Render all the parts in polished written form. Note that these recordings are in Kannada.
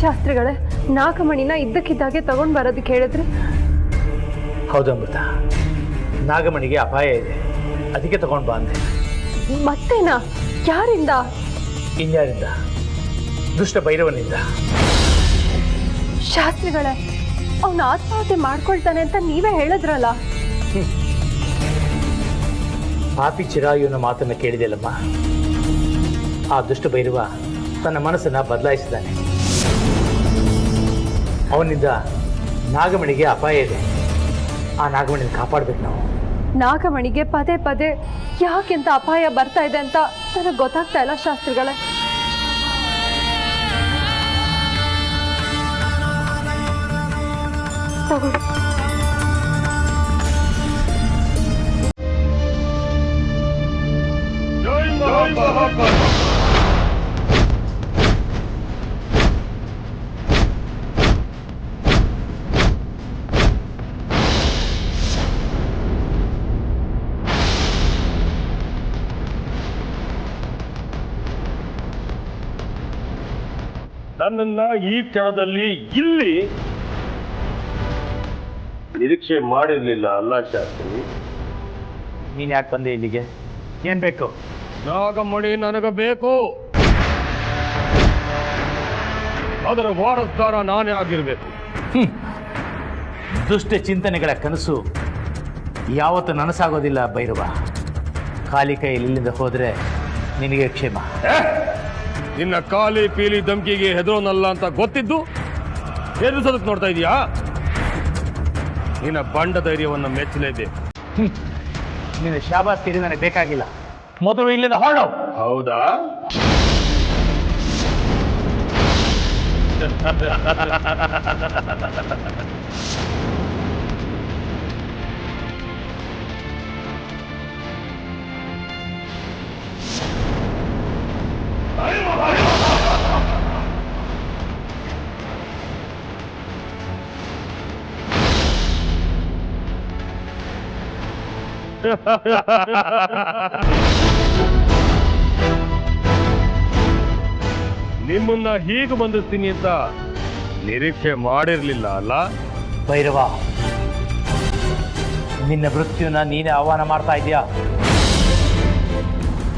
ಶಾಸ್ತ್ರಿಗಳೇ, ನಾಗಮಣಿನ ಇದ್ದಕ್ಕಿದ್ದಾಗೆ ತಗೊಂಡು ಬರೋದಕ್ಕೆ ಹೇಳಿದ್ರಿ. ಹೌದು ಅಮೃತ, ನಾಗಮಣಿಗೆ ಅಪಾಯ ಇದೆ, ಅದಕ್ಕೆ ತಗೊಂಡು ಬಾ ಅಂದೆ. ಮತ್ತೇನಾ? ಯಾರಿಂದ? ಇನ್ಯಾರಿಂದ? ದುಷ್ಟ ಭೈರವನಿಂದ. ಶಾಸ್ತ್ರಿಗಳೇ, ಅವನು ಆತ್ಮಹತ್ಯೆ ಮಾಡ್ಕೊಳ್ತಾನೆ ಅಂತ ನೀವೇ ಹೇಳಿದ್ರಲ್ಲ. ಪಾಪಿ ಚಿರಾಯುನ ಮಾತನ್ನು ಕೇಳಿದೆಯಲ್ಲಮ್ಮ. ಆ ದುಷ್ಟ ಭೈರವ ತನ್ನ ಮನಸ್ಸನ್ನ ಬದಲಾಯಿಸಿದ್ದಾನೆ. ಅವನಿಂದ ನಾಗಮಣಿಗೆ ಅಪಾಯ ಇದೆ. ಆ ನಾಗಮಣಿನ ಕಾಪಾಡ್ಬೇಕು ನಾವು. ನಾಗಮಣಿಗೆ ಪದೇ ಪದೇ ಯಾಕೆಂತ ಅಪಾಯ ಬರ್ತಾ ಇದೆ ಅಂತ ನನಗೆ ಗೊತ್ತಾಗ್ತಾ ಇಲ್ಲ ಶಾಸ್ತ್ರಿಗಳೇ. ತಗೊಳ್ಳಿ. ನನ್ನನ್ನ ಈ ಕ್ಷಣದಲ್ಲಿ ಇಲ್ಲಿ ನಿರೀಕ್ಷೆ ಮಾಡಿರ್ಲಿಲ್ಲ ಅಲ್ಲ ಶಾಸ್ತ್ರಿ? ನೀನು ಯಾಕೆ ಬಂದೆ ಇಲ್ಲಿಗೆ? ಏನು ಬೇಕು? ನಾಗಮಣಿ ನನಗೆ ಬೇಕು. ಅದರ ವಾರಸ್ದಾರ ನಾನೇ ಆಗಿರ್ಬೇಕು. ದುಷ್ಟ ಚಿಂತನೆಗಳ ಕನಸು ಯಾವತ್ತು ನನಸಾಗೋದಿಲ್ಲ ಭೈರವ. ಖಾಲಿ ಕೈಯಲ್ಲಿ ಇಲ್ಲಿಂದ ಹೋದ್ರೆ ನಿನಗೆ ಕ್ಷೇಮ. ನಿನ್ನ ಖಾಲಿ ಪೀಲಿ ಧಮ್ಕಿಗೆ ಹೆದರೋನಲ್ಲ ಅಂತ ಗೊತ್ತಿದ್ದು ಹೆದರ್ಸೋದಕ್ಕೆ ನೋಡ್ತಾ ಇದೀಯಾ? ನಿನ್ನ ಬಂಡ ಧೈರ್ಯವನ್ನು ಮೆಚ್ಚಲೇಬೇಕು. ನಿನ್ನ ಶಾಬಾಸ್ ತೀರಿ ನನಗೆ ಬೇಕಾಗಿಲ್ಲ. ಮೊದಲು ಇಲ್ಲಿಂದ ಹೊರಡು. ಹೌದಾ? ನಿಮ್ಮನ್ನ ಹೀಗೆ ಬಂಧಿಸ್ತೀನಿ ಅಂತ ನಿರೀಕ್ಷೆ ಮಾಡಿರ್ಲಿಲ್ಲ ಅಲ್ಲ ಭೈರವ? ನಿನ್ನ ಮೃತ್ಯುನ ನೀನೇ ಆಹ್ವಾನ ಮಾಡ್ತಾ ಇದೀಯಾ.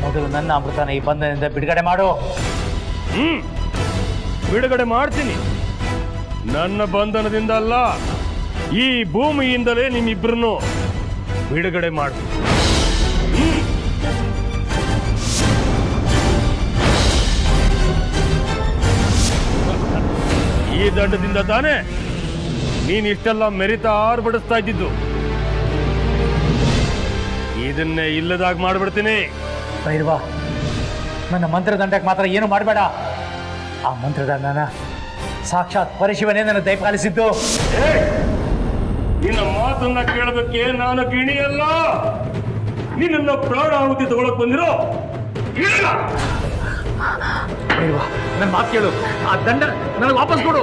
ಮೊದಲು ನನ್ನ ಅಮೃತನ ಈ ಬಂಧನದಿಂದ ಬಿಡುಗಡೆ ಮಾಡು. ಬಿಡುಗಡೆ ಮಾಡ್ತೀನಿ. ನನ್ನ ಬಂಧನದಿಂದ ಅಲ್ಲ, ಈ ಭೂಮಿಯಿಂದಲೇ ನಿಮ್ಮಿಬ್ಬರನ್ನು ಬಿಡುಗಡೆ ಮಾಡ್ತೀನಿ. ಈ ದಂಡದಿಂದ ತಾನೇ ನೀನ್ ಇಷ್ಟೆಲ್ಲ ಮೆರಿತ ಆರ್ಭಡಿಸ್ತಾ ಇದ್ದಿದ್ದು. ಇದನ್ನೇ ಇಲ್ಲದಾಗ ಮಾಡ್ಬಿಡ್ತೀನಿ. ಭೈರವ, ನನ್ನ ಮಂತ್ರದಂಡಕ್ಕೆ ಮಾತ್ರ ಏನು ಮಾಡಬೇಡ. ಆ ಮಂತ್ರದಂಡನ ಸಾಕ್ಷಾತ್ ಪರಶಿವನೇ ನನ್ನ ದಯಪಾಲಿಸಿದ್ದು. ನಿನ್ನ ಮಾತನ್ನ ಕೇಳೋದಕ್ಕೆ ನಾನು ಗಿಣಿಯಲ್ಲ, ನಿನ್ನ ಪ್ರಾಣಾಹುತಿ ತಗೊಳಕ್ ಬಂದಿರೋ ಭೈರವ, ನನ್ನ ಮಾತು ಕೇಳು. ಆ ದಂಡ ನನಗೆ ವಾಪಸ್ ಕೊಡು.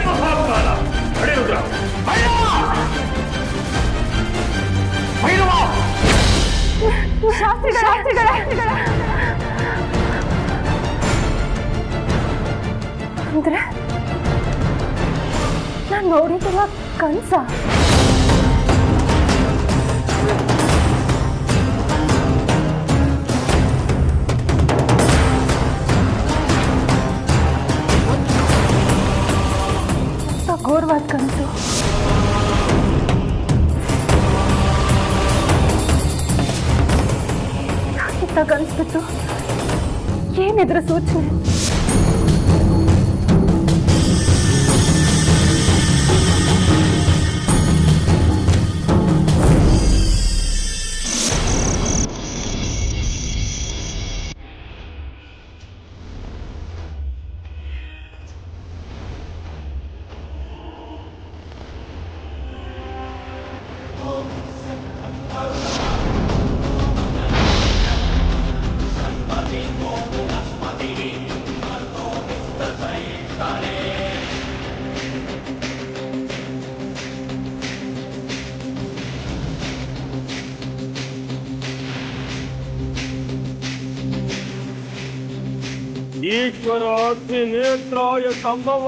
ಮಹಾಕಾಲ ನಡೆಯುವುದ್ರ ಅಂದ್ರೆ ನಾನು ನೋಡಿದ್ದಲ್ಲ ಕನ್ಸ. ಘೋರವಾದ ಕನಸು. ಯಾಕಿತ್ತ ಕನ್ಸ್ಬಿಟ್ಟು? ಏನಿದ್ರ ಸೂಚನೆ? ಈಶ್ವರ ಅಗ್ನಿ ನೇತ್ರಾಯ ಸಂಭವ.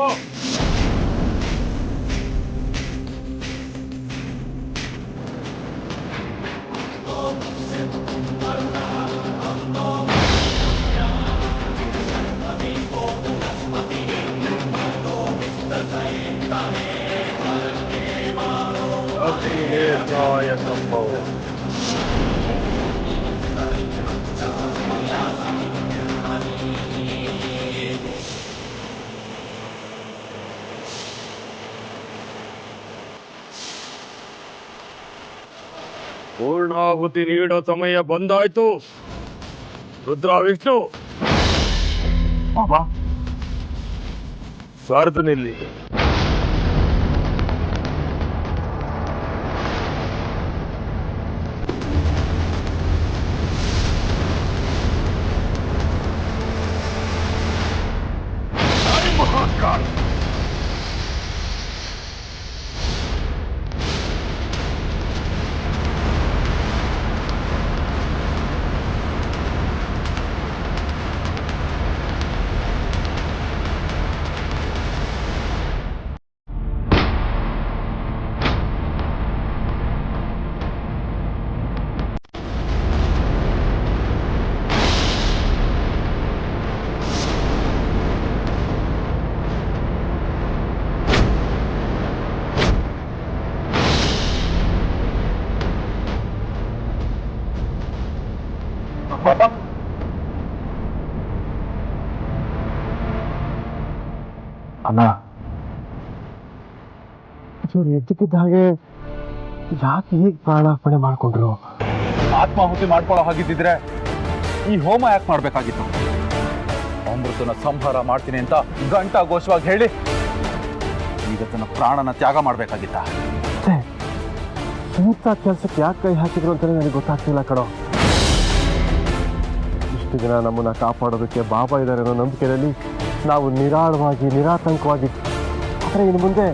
ಅಗ್ನಿ ನೇತ್ರಾಯ ಸಂಭವ. ಪೂರ್ಣಾಹುತಿ ನೀಡೋ ಸಮಯ ಬಂದಾಯ್ತು. ರುದ್ರ ವಿಷ್ಣು ಸ್ವಾರ್ಥನಿಲ್ಲಿ. ಮಹಾಕಾಲ ಅಣ್ಣ, ಇವ್ರು ಎದ್ದಕ್ಕಿದ್ದ ಹಾಗೆ ಯಾಕೆ ಹೀಗೆ ಪ್ರಾಣಾರ್ಪಣೆ ಮಾಡ್ಕೊಂಡ್ರು? ಆತ್ಮಾಹುತಿ ಮಾಡ್ಕೊಳ್ಳೋ ಹಾಗಿದ್ದಿದ್ರೆ ಈ ಹೋಮ ಯಾಕೆ ಮಾಡ್ಬೇಕಾಗಿತ್ತು? ಅಮೃತನ ಸಂಹಾರ ಮಾಡ್ತೀನಿ ಅಂತ ಘಂಟಾಘೋಷವಾಗಿ ಹೇಳಿ ಈಗ ತನ್ನ ಪ್ರಾಣನ ತ್ಯಾಗ ಮಾಡ್ಬೇಕಾಗಿತ್ತ? ಇಂಥ ಕೆಲಸಕ್ಕೆ ಯಾಕೆ ಕೈ ಹಾಕಿದ್ರು ಅಂತಲೇ ನನಗೆ ಗೊತ್ತಾಗ್ತಿಲ್ಲ ಕಣೋ. ಇಷ್ಟು ದಿನ ನಮ್ಮನ್ನ ಕಾಪಾಡೋದಕ್ಕೆ ಬಾಬಾ ಇದ್ದಾರೆ ಅನ್ನೋ ನಂಬಿಕೆಯಲ್ಲಿ ನಾವು ನಿರಾಳವಾಗಿ ನಿರಾತಂಕವಾಗಿ, ಆದರೆ ಇನ್ನು ಮುಂದೆ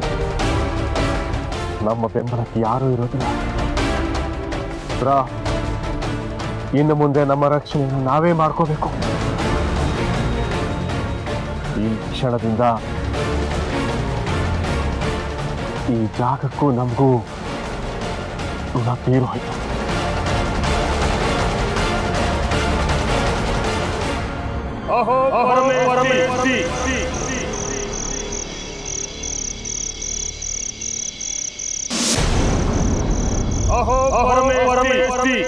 ನಮ್ಮ ಬೆಂಬಲಕ್ಕೆ ಯಾರೂ ಇರೋದಿಲ್ಲ. ಇನ್ನು ಮುಂದೆ ನಮ್ಮ ರಕ್ಷಣೆಯನ್ನು ನಾವೇ ಮಾಡ್ಕೋಬೇಕು. ಈ ಕ್ಷಣದಿಂದ ಈ ಜಾಗಕ್ಕೂ ನಮಗೂ ತೀರು ಹೋಯ್ತು. ಅಹೋ ಪರಮೇಶ್ವರಿ. ಅಹೋ ಪರಮೇಶ್ವರಿ.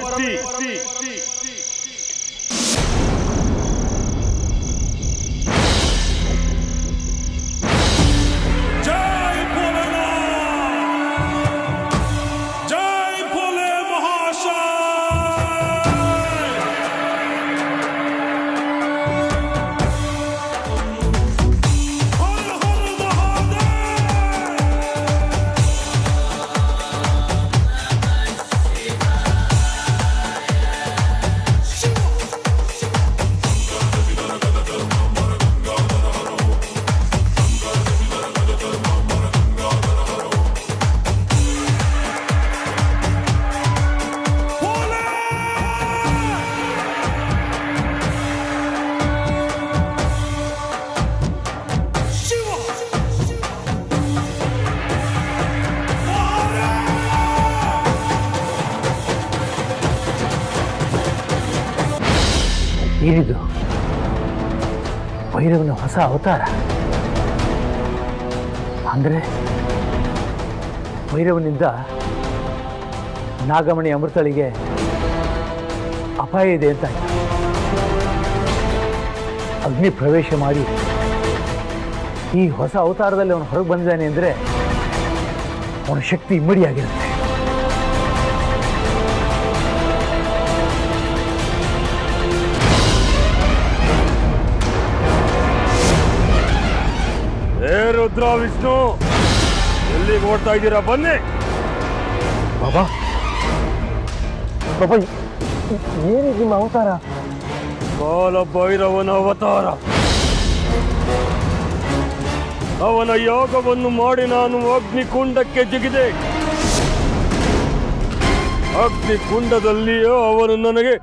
ಏನಿದು? ಭೈರವನ ಹೊಸ ಅವತಾರ ಅಂದರೆ ಭೈರವನಿಂದ ನಾಗಮಣಿ ಅಮೃತಳಿಗೆ ಅಪಾಯ ಇದೆ ಅಂತ ಅಗ್ನಿ ಪ್ರವೇಶ ಮಾಡಿ ಈ ಹೊಸ ಅವತಾರದಲ್ಲಿ ಅವನು ಹೊರಗೆ ಬಂದಿದ್ದಾನೆ ಅಂದರೆ ಅವನ ಶಕ್ತಿ ಇಮ್ಮಡಿಯಾಗಿರುತ್ತೆ. ರುದ್ರ ವಿಷ್ಣು, ಎಲ್ಲಿಗೆ ಓಡ್ತಾ ಇದ್ದೀರಾ? ಬನ್ನಿ. ಬಾಬಾ ಬಾಬಾ, ಏನಿದೆ ನಿಮ್ಮ ಅವತಾರ? ಕಾಲ ಭೈರವನ ಅವತಾರ. ಅವನ ಯಾಗವನ್ನು ಮಾಡಿ ನಾನು ಅಗ್ನಿಕುಂಡಕ್ಕೆ ಜಿಗಿದೆ. ಅಗ್ನಿಕುಂಡದಲ್ಲಿಯೇ ಅವನು ನನಗೆ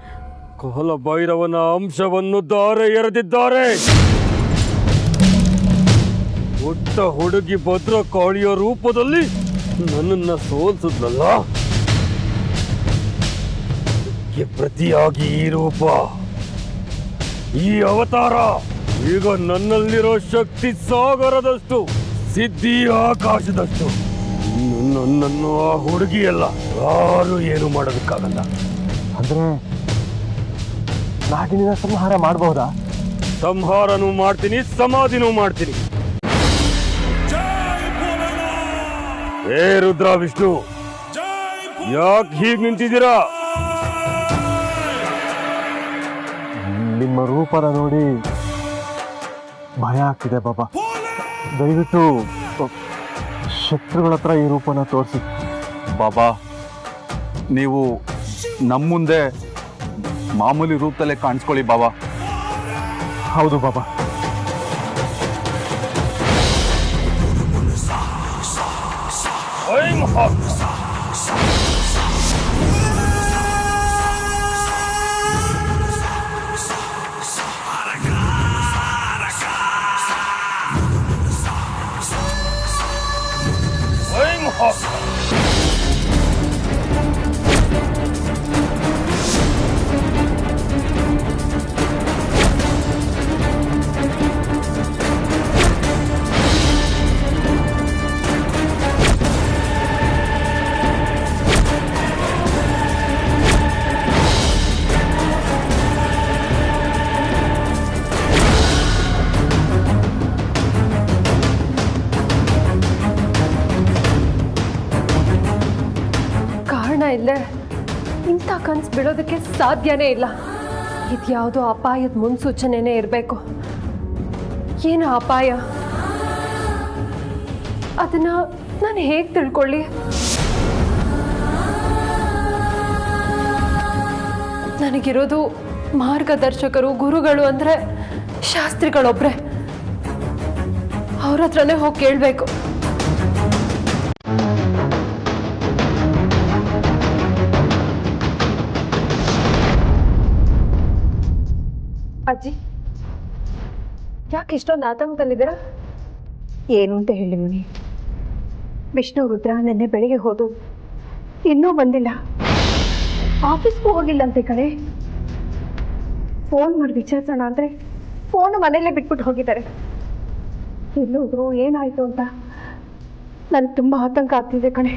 ಕಾಲ ಭೈರವನ ಅಂಶವನ್ನು ಧಾರೆ ಎರೆದಿದ್ದಾರೆ. ಪುಟ್ಟ ಹುಡುಗಿ ಭದ್ರಕಾಳಿಯ ರೂಪದಲ್ಲಿ ನನ್ನನ್ನ ಸೋಲಿಸಿದ್ನಲ್ಲ, ಪ್ರತಿಯಾಗಿ ಈ ರೂಪ, ಈ ಅವತಾರ ಈಗ ನನ್ನಲ್ಲಿರೋ ಶಕ್ತಿ ಸಾಗರದಷ್ಟು, ಸಿದ್ಧಿ ಆಕಾಶದಷ್ಟು. ನನ್ನನ್ನು ಆ ಹುಡುಗಿಯಲ್ಲ ಯಾರು ಏನು ಮಾಡೋದಕ್ಕಾಗಲ್ಲ. ಅಂದ್ರೆ ನಾಗಿನ ಸಂಹಾರ ಮಾಡಬಹುದಾ? ಸಂಹಾರನೂ ಮಾಡ್ತೀನಿ, ಸಮಾಧಿನೂ ಮಾಡ್ತೀನಿ. ಏ ರುದ್ರ ವಿಷ್ಣು, ಯಾಕೆ ಹೀಗ್ ನಿಂತಿದ್ದೀರಾ? ನಿಮ್ಮ ರೂಪನ ನೋಡಿ ಭಯ ಆಗ್ತಿದೆ ಬಾಬಾ. ದಯವಿಟ್ಟು ಶತ್ರುಗಳ ಹತ್ರ ಈ ರೂಪನ ತೋರಿಸಿ. ಬಾಬಾ, ನೀವು ನಮ್ಮ ಮುಂದೆ ಮಾಮೂಲಿ ರೂಪದಲ್ಲೇ ಕಾಣಿಸ್ಕೊಳ್ಳಿ ಬಾಬಾ. ಹೌದು ಬಾಬಾ. ಇಲ್ಲೇ ಇಂಥ ಕನ್ಸು ಬಿಡೋದಕ್ಕೆ ಸಾಧ್ಯನೇ ಇಲ್ಲ. ಇದ್ಯಾವುದೋ ಅಪಾಯದ ಮುನ್ಸೂಚನೆನೇ ಇರಬೇಕು. ಏನು ಅಪಾಯ? ಅದನ್ನ ನಾನು ಹೇಗೆ ತಿಳ್ಕೊಳ್ಳಿ? ನನಗಿರೋದು ಮಾರ್ಗದರ್ಶಕರು, ಗುರುಗಳು ಅಂದರೆ ಶಾಸ್ತ್ರಿಗಳೊಬ್ರೆ. ಅವ್ರ ಹತ್ರನೇ ಹೋಗಿ ಕೇಳಬೇಕು. ಅಜ್ಜಿ, ಯಾಕೆ ಇಷ್ಟೊಂದು ಆತಂಕದಲ್ಲಿದ್ದೀರಾ? ಏನು ಅಂತ ಹೇಳಿವ್ನಿ. ವಿಷ್ಣು ರುದ್ರ ನಿನ್ನೆ ಬೆಳಿಗ್ಗೆ ಹೋದು ಇನ್ನೂ ಬಂದಿಲ್ಲ. ಆಫೀಸ್ಗೂ ಹೋಗಿಲ್ಲಂತೆ ಕಡೆ. ಫೋನ್ ಮಾಡಿ ವಿಚಾರಿಸೋಣ ಅಂದರೆ ಫೋನ್ ಮನೆಯಲ್ಲೇ ಬಿಟ್ಬಿಟ್ಟು ಹೋಗಿದ್ದಾರೆ. ಎಲ್ಲೋದ್ರು, ಏನಾಯಿತು ಅಂತ ನನಗೆ ತುಂಬ ಆತಂಕ ಆಗ್ತಿದೆ ಕಣೆ.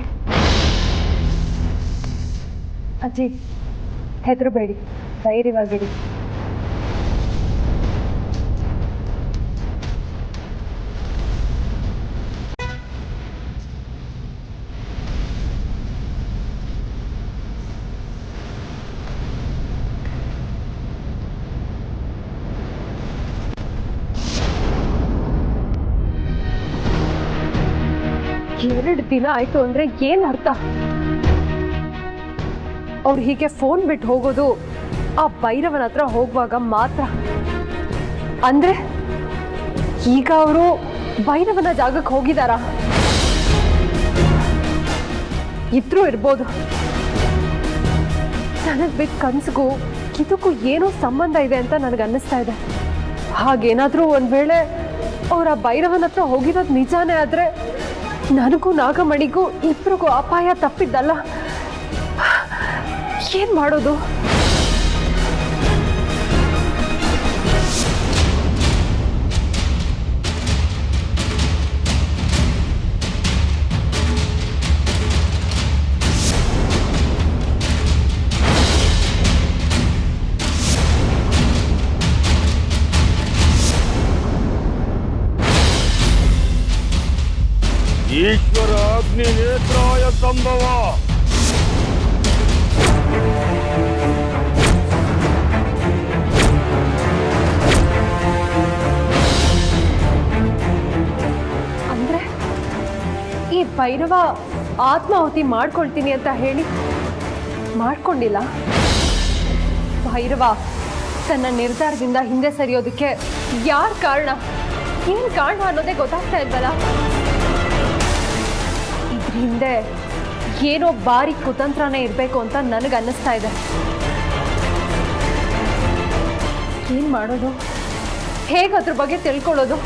ಅಜ್ಜಿ, ಹೆದರಬೇಡಿ, ಧೈರ್ಯವಾಗಿರಿ. ಎರಡು ದಿನ ಆಯ್ತು ಅಂದ್ರೆ ಏನ್ ಅರ್ಥ? ಅವ್ರು ಹೀಗೆ ಫೋನ್ ಬಿಟ್ಟು ಹೋಗೋದು ಆ ಭೈರವನ ಹತ್ರ ಹೋಗುವಾಗ ಮಾತ್ರ. ಅಂದ್ರೆ ಈಗ ಅವರು ಭೈರವನ ಜಾಗಕ್ಕೆ ಹೋಗಿದಾರ? ಇದ್ರೂ ಇರ್ಬೋದು. ನನಗ್ ಬಿದ್ದ ಕನ್ಸಿಗೂ ಇದಕ್ಕೂ ಏನೋ ಸಂಬಂಧ ಇದೆ ಅಂತ ನನಗೆ ಅನ್ನಿಸ್ತಾ ಇದೆ. ಹಾಗೇನಾದ್ರೂ ಒಂದ್ ವೇಳೆ ಅವ್ರ ಭೈರವನ ಹತ್ರ ಹೋಗಿರೋದು ನಿಜಾನೇ ಆದ್ರೆ ನನಗೂ ನಾಗಮಣಿಗೂ ಇಬ್ಬರಿಗೂ ಅಪಾಯ ತಪ್ಪಿದ್ದಲ್ಲ. ಏನ್ ಮಾಡೋದು? ಈಶ್ವರ ಅಗ್ನಿ ನೇತ್ರಾಯ ಸಂಭವ. ಅಂದ್ರೆ ಈ ಭೈರವ ಆತ್ಮಾಹುತಿ ಮಾಡ್ಕೊಳ್ತೀನಿ ಅಂತ ಹೇಳಿ ಮಾಡ್ಕೊಂಡಿಲ್ಲ. ಭೈರವ ತನ್ನ ನಿರ್ಧಾರದಿಂದ ಹಿಂದೆ ಸರಿಯೋದಕ್ಕೆ ಯಾರ್ ಕಾರಣ, ಏನ್ ಕಾರಣ ಅನ್ನೋದೇ ಗೊತ್ತಾಗ್ತಾ ಇಲ್ವಲ್ಲ. ಹಿಂದೆ ಏನೋ ಬಾರಿ ಕುತಂತ್ರನೇ ಇರಬೇಕು ಅಂತ ನನಗೆ ಅನ್ನಿಸ್ತಾ ಇದೆ. ಏನ್ ಮಾಡೋದು? ಹೇಗೆ ಅದ್ರ ಬಗ್ಗೆ ತಿಳ್ಕೊಳ್ಳೋದು?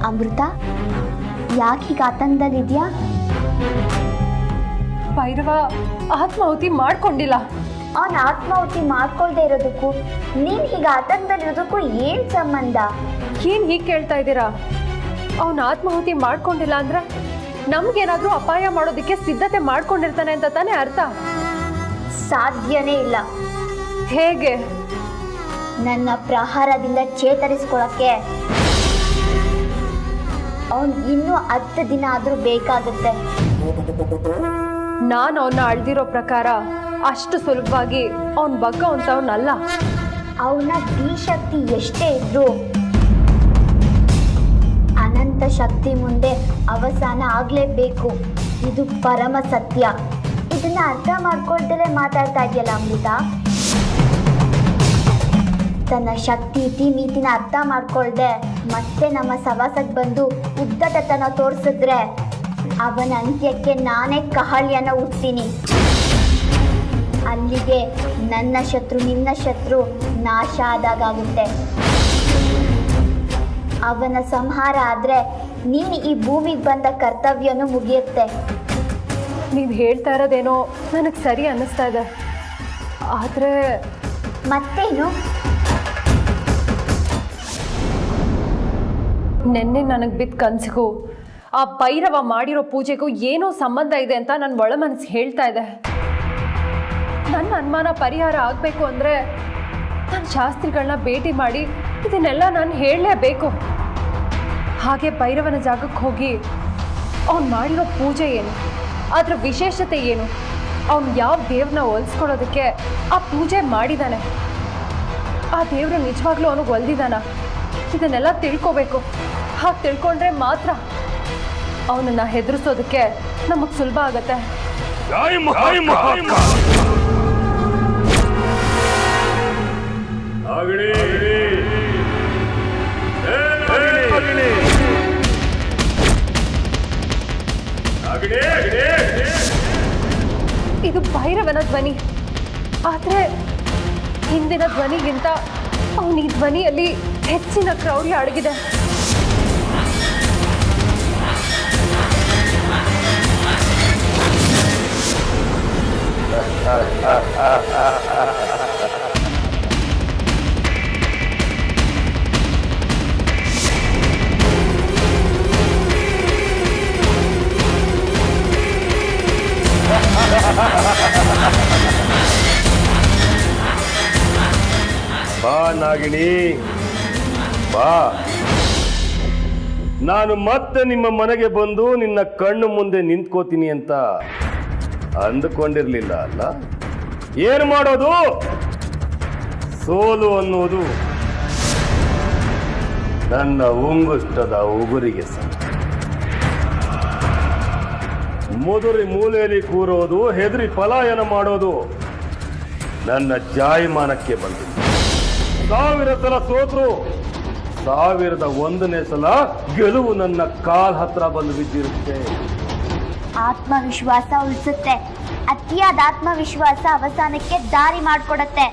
ಅಮೃತ, ಯಾಕೆ ಹೀಗೆ ಆತಂಕದಲ್ಲಿದ್ಯಾ? ಭೈರವ ಆತ್ಮಾಹುತಿ ಮಾಡ್ಕೊಂಡಿಲ್ಲ. ಅವನ ಆತ್ಮಾಹುತಿ ಮಾಡ್ಕೊಳ್ದೆ ಇರೋದಕ್ಕೂ ನೀನ್ ಹೀಗೆ ಆತಂಕದಲ್ಲಿರೋದಕ್ಕೂ ಏನ್ ಸಂಬಂಧ? ಏನ್ ಹೀಗೆ ಕೇಳ್ತಾ ಇದ್ದೀರಾ? ಅವನ ಆತ್ಮಾಹುತಿ ಮಾಡ್ಕೊಂಡಿಲ್ಲ ಅಂದ್ರೆ ನಮ್ಗೇನಾದ್ರೂ ಅಪಾಯ ಮಾಡೋದಕ್ಕೆ ಸಿದ್ಧತೆ ಮಾಡ್ಕೊಂಡಿರ್ತಾನೆ ಅಂತ ತಾನೇ ಅರ್ಥ. ಸಾಧ್ಯನೇ ಇಲ್ಲ. ಹೇಗೆ? ನನ್ನ ಪ್ರಹಾರದಿಂದ ಚೇತರಿಸ್ಕೊಳಕ್ಕೆ ಅವನ್ ಇನ್ನೂ 10 ದಿನ ಆದ್ರೂ ಬೇಕಾಗುತ್ತೆ. ನಾನು ಅವನ್ನ ಅಳ್ದಿರೋ ಪ್ರಕಾರ ಅಷ್ಟು ಸುಲಭವಾಗಿ ಅವನ್ ಬಗ್ಗ ಅಂತವನಲ್ಲ. ಅವನ ಶಕ್ತಿ ಎಷ್ಟೇ ಇದ್ರು ಅನಂತ ಶಕ್ತಿ ಮುಂದೆ ಅವಸಾನ ಆಗ್ಲೇಬೇಕು. ಇದು ಪರಮ ಸತ್ಯ. ಇದನ್ನ ಅರ್ಥ ಮಾಡ್ಕೊಳ್ದಲೇ ಮಾತಾಡ್ತಾ ಇದೆಯಲ್ಲ ಅಮೃತ. ತನ್ನ ಶಕ್ತಿ ಇತಿಮಿತಿನ ಅರ್ಥ ಮಾಡ್ಕೊಳ್ದೆ ಮತ್ತೆ ನಮ್ಮ ಸವಾಸಕ್ಕೆ ಬಂದು ಉದ್ದಟತನ ತೋರಿಸಿದ್ರೆ ಅವನ ಅಂತ್ಯಕ್ಕೆ ನಾನೇ ಕಹಳಿಯನ್ನ ಉಡ್ತೀನಿ. ಅಲ್ಲಿಗೆ ನನ್ನ ಶತ್ರು ನಿನ್ನ ಶತ್ರು ನಾಶ ಆದಾಗುತ್ತೆ. ಅವನ ಸಂಹಾರ ಆದ್ರೆ ನೀನು ಈ ಭೂಮಿಗೆ ಬಂದ ಕರ್ತವ್ಯನೂ ಮುಗಿಯುತ್ತೆ. ನೀವು ಹೇಳ್ತಾ ಇರೋದೇನೋ ನನಗೆ ಸರಿ ಅನ್ನಿಸ್ತಾ ಇದೆ. ಆದರೆ ಮತ್ತೇನು? ನೆನ್ನೆ ನನಗೆ ಬಿದ್ದ ಕನಸಿಗೂ ಆ ಭೈರವ ಮಾಡಿರೋ ಪೂಜೆಗೂ ಏನೋ ಸಂಬಂಧ ಇದೆ ಅಂತ ನನ್ನ ಒಳ ಮನಸ್ಸು ಹೇಳ್ತಾ ಇದೆ. ನನ್ನ ಅನುಮಾನ ಪರಿಹಾರ ಆಗಬೇಕು ಅಂದರೆ ನಾನು ಶಾಸ್ತ್ರಿಗಳನ್ನ ಭೇಟಿ ಮಾಡಿ ಇದನ್ನೆಲ್ಲ ನಾನು ಹೇಳಲೇಬೇಕು. ಹಾಗೆ ಭೈರವನ ಜಾಗಕ್ಕೆ ಹೋಗಿ ಅವ್ನು ಮಾಡಿರೋ ಪೂಜೆ ಏನು, ಅದರ ವಿಶೇಷತೆ ಏನು, ಅವ್ನು ಯಾವ ದೇವ್ರನ್ನ ಹೋಲಿಸ್ಕೊಳ್ಳೋದಕ್ಕೆ ಆ ಪೂಜೆ ಮಾಡಿದ್ದಾನೆ, ಆ ದೇವರು ನಿಜವಾಗ್ಲೂ ಅವನಿಗೆ ಒಲ್ದಿದ್ದಾನ, ಇದನ್ನೆಲ್ಲ ತಿಳ್ಕೋಬೇಕು. ಹಾಗೆ ತಿಳ್ಕೊಂಡ್ರೆ ಮಾತ್ರ ಅವನನ್ನು ಹೆದರಿಸೋದಕ್ಕೆ ನಮಗೆ ಸುಲಭ ಆಗತ್ತೆ. ಇದು ಭೈರವನ ಧ್ವನಿ. ಆದರೆ ಹಿಂದಿನ ಧ್ವನಿಗಿಂತ ಅವನ ಈ ಧ್ವನಿಯಲ್ಲಿ ಹೆಚ್ಚಿನ ಕ್ರೌರ್ಯ ಅಡಗಿದೆ. ಬಾ ನಾಗಿಣಿ ಬಾ. ನಾನು ಮತ್ತೆ ನಿಮ್ಮ ಮನೆಗೆ ಬಂದು ನಿನ್ನ ಕಣ್ಣು ಮುಂದೆ ನಿಂತ್ಕೋತೀನಿ ಅಂತ ಅಂದುಕೊಂಡಿರ್ಲಿಲ್ಲ ಅಲ್ಲ. ಏನು ಮಾಡೋದು? ಸೋಲು ಅನ್ನೋದು ನನ್ನ ಉಂಗುಷ್ಟದ ಉಗುರಿಗೆ ಸಹ. ಮುದುರಿ ಮೂಲೆಯಲ್ಲಿ ಕೂರೋದು, ಹೆದರಿ ಪಲಾಯನ ಮಾಡೋದು ನನ್ನ ಜಾಯಮಾನಕ್ಕೆ ಬಂದಿದೆ. 1000 ಸಲ ಸೋತ್ರು 1001ನೇ ಸಲ ಗೆಲುವು ನನ್ನ ಕಾಲ್ ಹತ್ರ ಬಂದು ಬಿದ್ದಿರುತ್ತೆ. ಆತ್ಮವಿಶ್ವಾಸ ಉಳಿಸುತ್ತೆ. ಅತಿಯಾದ ಆತ್ಮವಿಶ್ವಾಸ ಅವಸಾನಕ್ಕೆ ದಾರಿ ಮಾಡಿಕೊಡುತ್ತೆ.